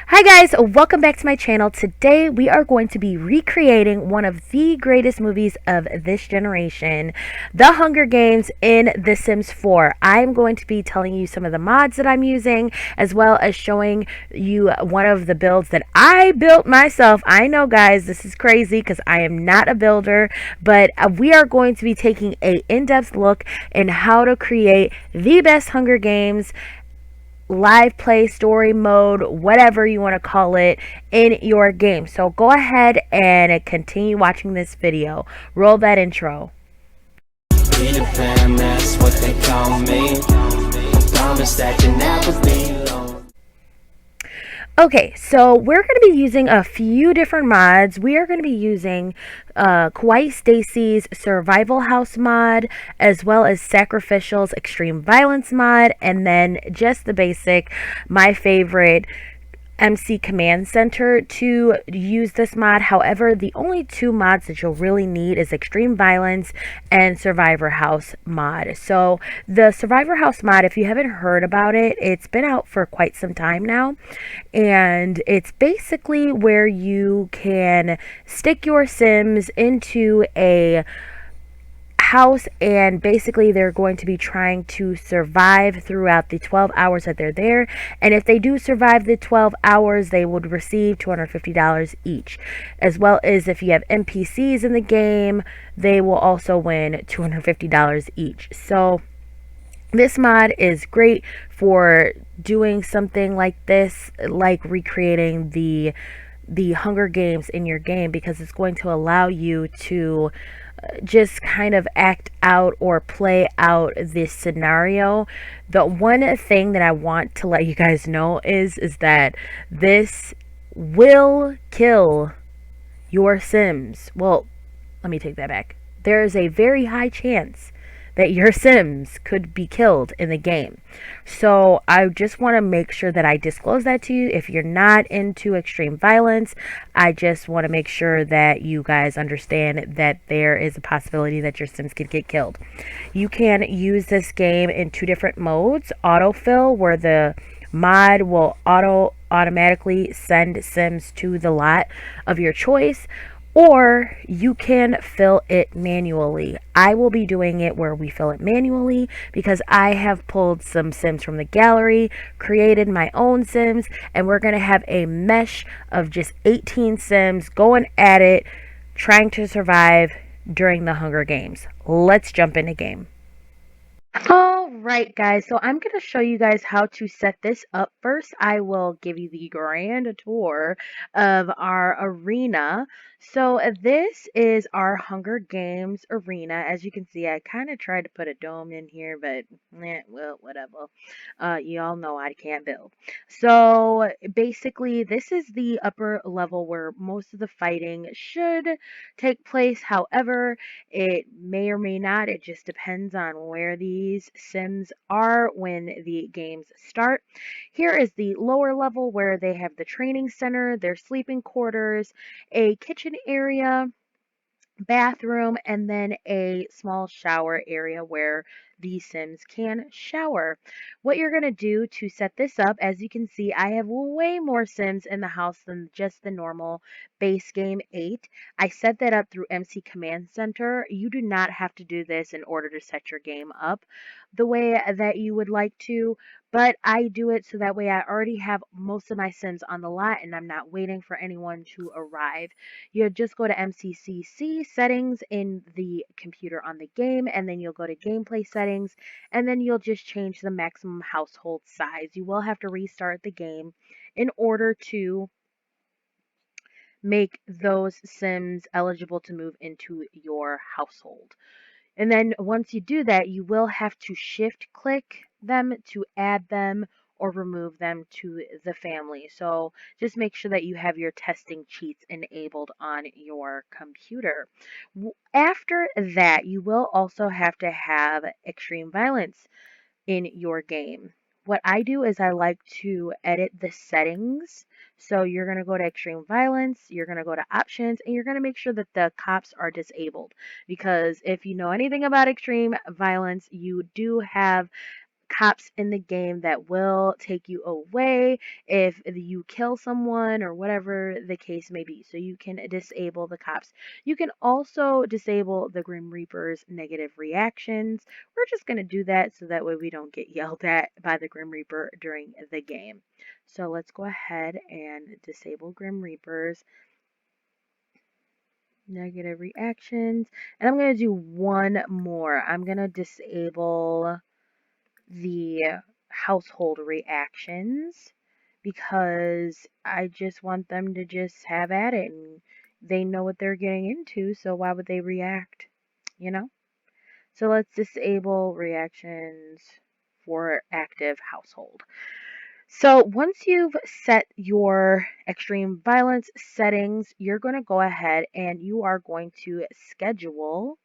Hi guys, welcome back to my channel. Today we are going to be recreating one of the greatest movies of this generation, The Hunger Games in The Sims 4. I'm going to be telling you some of the mods that I'm using, as well as showing you one of the builds that I built myself. I know guys, this is crazy because I am not a builder, but we are going to be taking a in-depth look in how to create the best Hunger Games live play, story mode, whatever you want to call it, in your game. So go ahead and continue watching this video. Roll that intro. Peter Pan, that's what they call me. Promise that you never be alone. Okay, so we're going to be using a few different mods. We are going to be using Kawaii Stacy's Survival House mod, as well as Sacrificial's Extreme Violence mod, and then just the basic, my favorite, MC Command Center to use this mod. However, the only two mods that you'll really need is Extreme Violence and Survivor House mod. So the Survivor House mod, if you haven't heard about it, it's been out for quite some time now, and it's basically where you can stick your Sims into a house, and basically they're going to be trying to survive throughout the 12 hours that they're there, and if they do survive the 12 hours they would receive $250 each, as well as if you have NPCs in the game they will also win $250 each. So this mod is great for doing something like this, like recreating the Hunger Games in your game, because it's going to allow you to just kind of act out or play out this scenario. The one thing that I want to let you guys know is that this will kill your Sims. Well, let me take that back. There is a very high chance that your Sims could be killed in the game. So I just want to make sure that I disclose that to you. If you're not into extreme violence, I just want to make sure that you guys understand that there is a possibility that your Sims could get killed. You can use this game in two different modes. Autofill, where the mod will automatically send Sims to the lot of your choice, or you can fill it manually. I will be doing it where we fill it manually because I have pulled some Sims from the gallery, created my own Sims, and we're going to have a mesh of just 18 Sims going at it, trying to survive during the Hunger Games. Let's jump into game. All right, guys, so I'm going to show you guys how to set this up. First, I will give you the grand tour of our arena. So this is our Hunger Games arena. As you can see, I kind of tried to put a dome in here, but well, whatever. You all know I can't build. So basically, this is the upper level where most of the fighting should take place. However, it may or may not. It just depends on where these Sims are when the games start. Here is the lower level where they have the training center, their sleeping quarters, a kitchen area, bathroom, and then a small shower area where the Sims can shower. What you're going to do to set this up, as you can see, I have way more Sims in the house than just the normal base game 8. I set that up through MC Command Center. You do not have to do this in order to set your game up the way that you would like to, but I do it so that way I already have most of my Sims on the lot and I'm not waiting for anyone to arrive. You just go to MCCC settings in the computer on the game, and then you'll go to gameplay settings, and then you'll just change the maximum household size. You will have to restart the game in order to make those Sims eligible to move into your household. And then once you do that, you will have to shift click them to add them or remove them to the family. So just make sure that you have your testing cheats enabled on your computer. After that, you will also have to have extreme violence in your game. What I do is I like to edit the settings. So you're going to go to extreme violence, you're going to go to options, and you're going to make sure that the cops are disabled. Because if you know anything about extreme violence, you do have cops in the game that will take you away if you kill someone or whatever the case may be. So you can disable the cops. You can also disable the Grim Reaper's negative reactions. We're just going to do that so that way we don't get yelled at by the Grim Reaper during the game. So let's go ahead and disable Grim Reapers negative reactions. And I'm going to do one more. I'm going to disable the household reactions because I just want them to just have at it and they know what they're getting into, so why would they react? You know? So let's disable reactions for active household. So once you've set your extreme violence settings, you're going to go ahead and you are going to schedule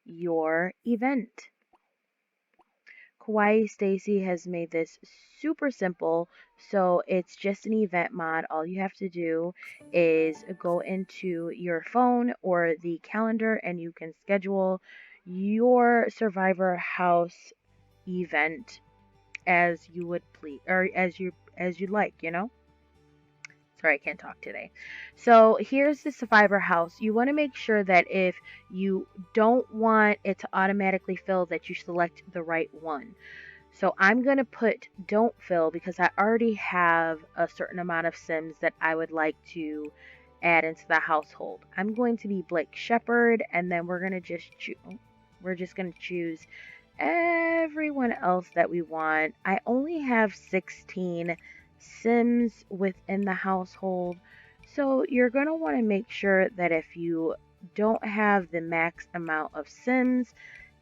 your event. Kawaii Stacy has made this super simple, so it's just an event mod. All you have to do is go into your phone or the calendar and you can schedule your Survivor House event as you would please, or as you like, you know? Sorry, I can't talk today. So here's the Survivor House. You want to make sure that if you don't want it to automatically fill, that you select the right one. So I'm going to put don't fill because I already have a certain amount of Sims that I would like to add into the household. I'm going to be Blake Shepherd, and then we're going to choose everyone else that we want. I only have 16 Sims within the household, so you're going to want to make sure that if you don't have the max amount of Sims,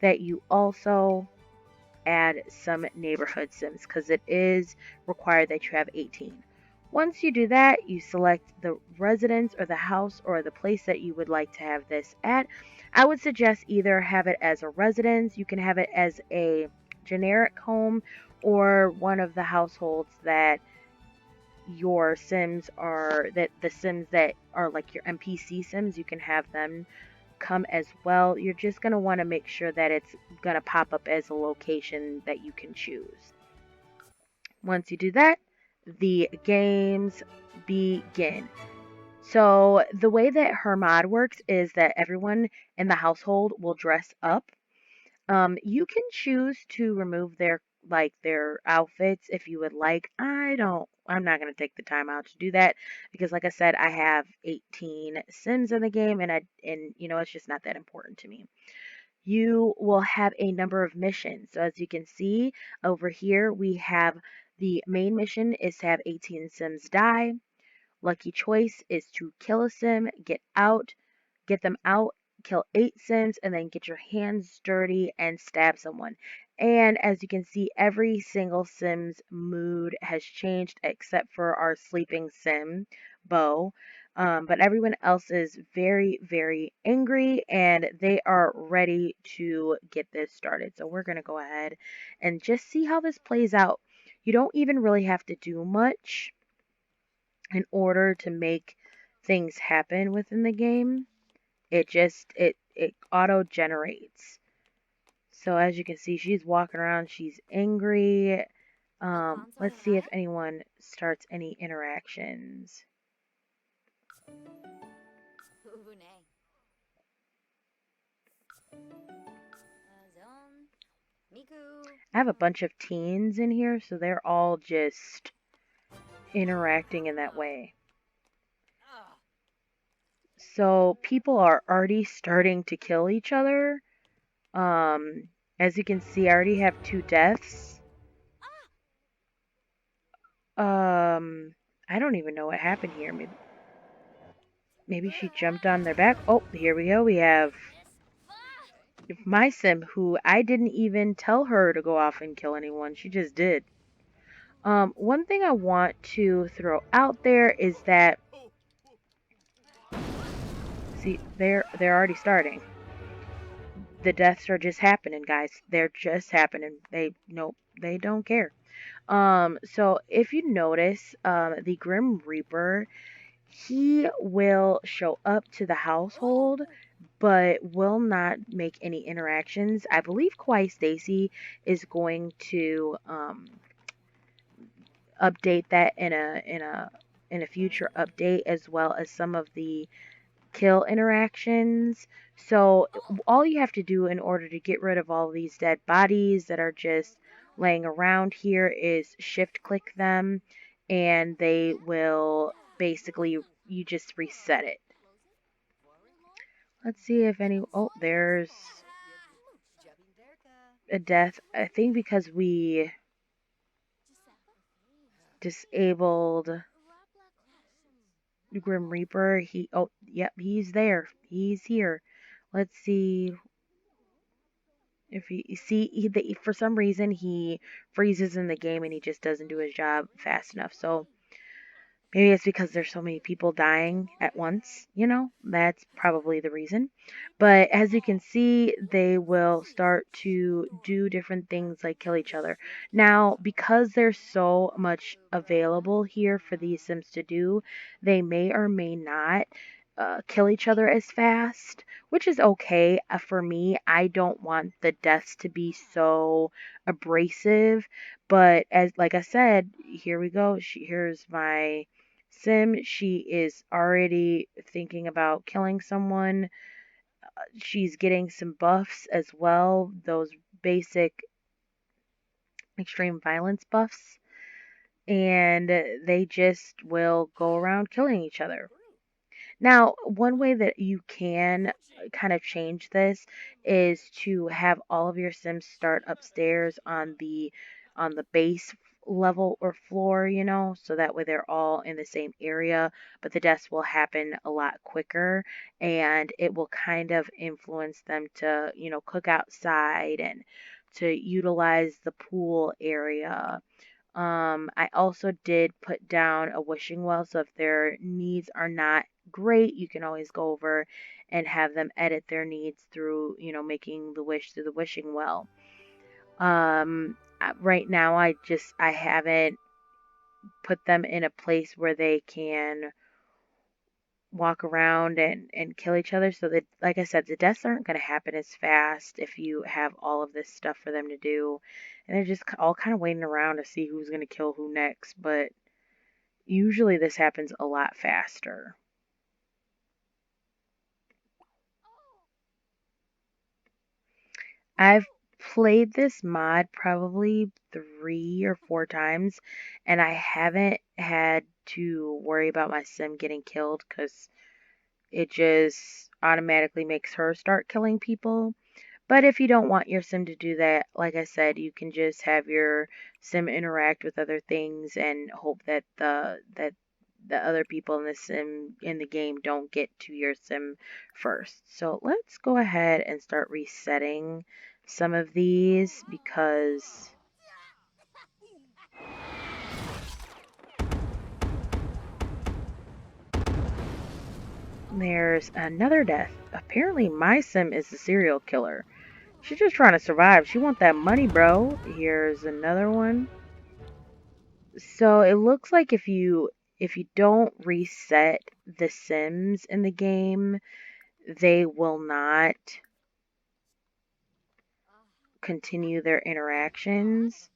that you also add some neighborhood Sims because it is required that you have 18. Once you do that, you select the residence or the house or the place that you would like to have this at. I would suggest either have it as a residence, you can have it as a generic home, or one of the households that your Sims are, that the Sims that are like your NPC Sims, you can have them come as well. You're just going to want to make sure that it's going to pop up as a location that you can choose. Once you do that, the games begin. So the way that her mod works is that everyone in the household will dress up. You can choose to remove their outfits if you would like. I'm not going to take the time out to do that because like I said, I have 18 Sims in the game and it's just not that important to me. You will have a number of missions. So as you can see over here, we have the main mission is to have 18 Sims die. Lucky choice is to kill a Sim, get them out, kill 8 Sims, and then get your hands dirty and stab someone. And as you can see, every single Sim's mood has changed except for our sleeping Sim, Bo. But everyone else is very, very angry and they are ready to get this started. So we're going to go ahead and just see how this plays out. You don't even really have to do much in order to make things happen within the game. It auto generates. So as you can see, she's walking around, she's angry. Let's see if anyone starts any interactions. I have a bunch of teens in here, so they're all just interacting in that way. So people are already starting to kill each other. As you can see, I already have 2 deaths. I don't even know what happened here. Maybe she jumped on their back. Oh, here we go. We have my Sim, who I didn't even tell her to go off and kill anyone. She just did. One thing I want to throw out there is that, see, they're already starting. The deaths are just happening, guys. They're just happening. They don't care. So if you notice, the Grim Reaper, he will show up to the household, but will not make any interactions. I believe Kawaii Stacy is going to update that in a future update, as well as some of the kill interactions. So all you have to do in order to get rid of all these dead bodies that are just laying around here is shift click them, and they will basically, you just reset it. Let's see if any, oh, there's a death. I think because we disabled Grim Reaper, oh, yep, he's there. He's here. Let's see if you see, for some reason he freezes in the game and he just doesn't do his job fast enough. So maybe it's because there's so many people dying at once, that's probably the reason. But as you can see, they will start to do different things like kill each other. Now, because there's so much available here for these Sims to do, they may or may not kill each other as fast, which is okay. For me, I don't want the deaths to be so abrasive. But as like I said, here we go. Here's my Sim. She is already thinking about killing someone. She's getting some buffs as well, those basic extreme violence buffs, and they just will go around killing each other. Now, one way that you can kind of change this is to have all of your Sims start upstairs on the base level or floor, so that way they're all in the same area, but the deaths will happen a lot quicker, and it will kind of influence them to, cook outside and to utilize the pool area. I also did put down a wishing well, so if their needs are not great, you can always go over and have them edit their needs through, making the wish through the wishing well. Right now, I haven't put them in a place where they can walk around and kill each other, so that, like I said, the deaths aren't going to happen as fast if you have all of this stuff for them to do, and they're just all kind of waiting around to see who's going to kill who next. But usually this happens a lot faster. I've played this mod probably 3 or 4 times, and I haven't had to worry about my Sim getting killed because it just automatically makes her start killing people. But if you don't want your Sim to do that, like I said, you can just have your Sim interact with other things and hope that the other people in the Sim in the game don't get to your Sim first. So let's go ahead and start resetting some of these, because there's another death. Apparently my Sim is the serial killer. She's just trying to survive. She want that money, bro. Here's another one. So it looks like if you don't reset the Sims in the game, they will not continue their interactions.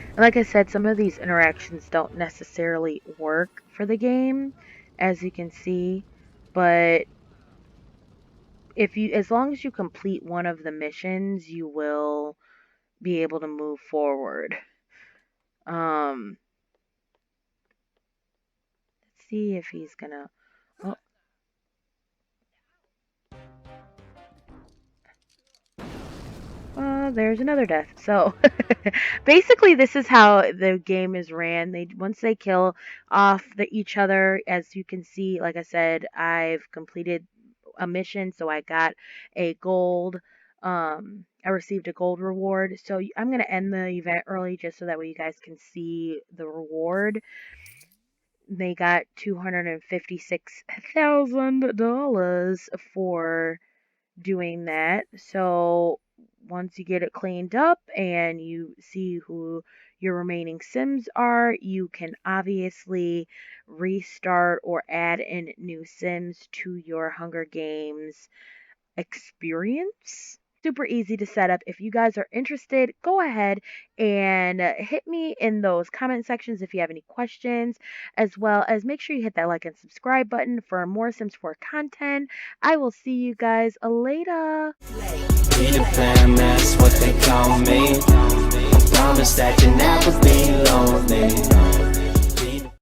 And like I said, some of these interactions don't necessarily work for the game, as you can see, but as long as you complete one of the missions, you will be able to move forward. Let's see if he's gonna. Oh. There's another death. So basically, this is how the game is ran. Once they kill off each other, as you can see, like I said, I've completed a mission, so I got a gold. I received a gold reward. So I'm gonna end the event early just so that way you guys can see the reward. They got $256,000 for doing that. So once you get it cleaned up and you see who your remaining Sims are, you can obviously restart or add in new Sims to your Hunger Games experience. Super easy to set up. If you guys are interested, go ahead and hit me in those comment sections if you have any questions, as well as make sure you hit that like and subscribe button for more Sims 4 content. I will see you guys later. Peter Pan, that's what they call me. I promise that you never